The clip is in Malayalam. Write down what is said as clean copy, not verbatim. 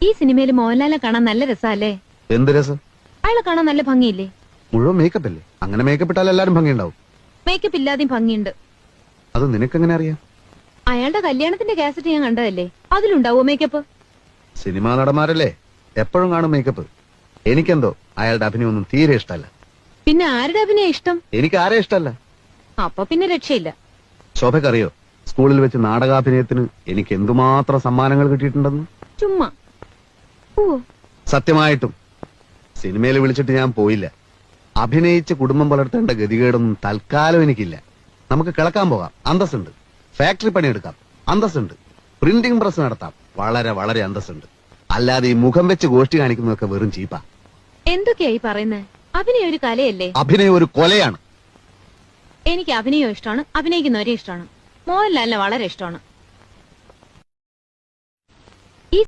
ഈ സിനിമയിൽ മോഹൻലാലിനെ കാണാൻ നല്ല രസമല്ലേ? എന്ത് രസം? അയാളെ കാണാൻ നല്ല ഭംഗിയില്ലേ? മുഴുവൻ മേക്കപ്പ് അല്ലേ? അങ്ങനെ മേക്കപ്പ് ഇട്ടാൽ എല്ലാരും ഭംഗിയുണ്ടാവും. മേക്കപ്പ് ഇല്ലാതെയും ഭംഗിയുണ്ട്. അത് നിനക്കെങ്ങനെ അറിയാം? അയാളുടെ കല്യാണത്തിന്റെ കാസറ്റ് ഞാൻ കണ്ടതല്ലേ, അതിലുണ്ടാവോ മേക്കപ്പ്? സിനിമാ നടന്മാരല്ലേ, എപ്പോഴും കാണും മേക്കപ്പ്. എനിക്കെന്തോ അയാളുടെ അഭിനയൊന്നും തീരെ ഇഷ്ടമല്ല. പിന്നെ ആരുടെ അഭിനയം ഇഷ്ടം? എനിക്ക് ആരെ ഇഷ്ടമല്ല. അപ്പൊ പിന്നെ രക്ഷയില്ല. ശോഭക്കറിയോ, സ്കൂളിൽ വെച്ച് നാടകാഭിനയത്തിന് എനിക്ക് എന്തുമാത്രം സമ്മാനങ്ങൾ കിട്ടിയിട്ടുണ്ടെന്ന്? ചുമ്മാ. ഓ, സത്യമായിട്ടും സിനിമയിൽ വിളിച്ചിട്ട് ഞാൻ പോയില്ല. അഭിനയിച്ച് കുടുംബം പുലർത്തേണ്ട ഗതികേടൊന്നും തൽക്കാലം എനിക്കില്ല. നമുക്ക് കിളക്കാൻ പോകാം, അന്തസ്സുണ്ട്. ഫാക്ടറി പണിയെടുക്കാം, അന്തസ്സുണ്ട്. പ്രിന്റിംഗ് പ്രസ് നടത്താം, വളരെ വളരെ അന്തസ്സുണ്ട്. അല്ലാതെ ഈ മുഖം വെച്ച് ഗോഷ്ടി കാണിക്കുന്നതൊക്കെ വെറും ചീപ്പാ. എന്തൊക്കെയായി പറയുന്നത്? അഭിനയം ഒരു കലയല്ലേ? അഭിനയം ഒരു കൊലയാണ്. എനിക്ക് അഭിനയം ഇഷ്ടമാണ്, അഭിനയിക്കുന്നവരെ ഇഷ്ടമാണ്. മോഹൻലാലിനെ വളരെ ഇഷ്ടമാണ്.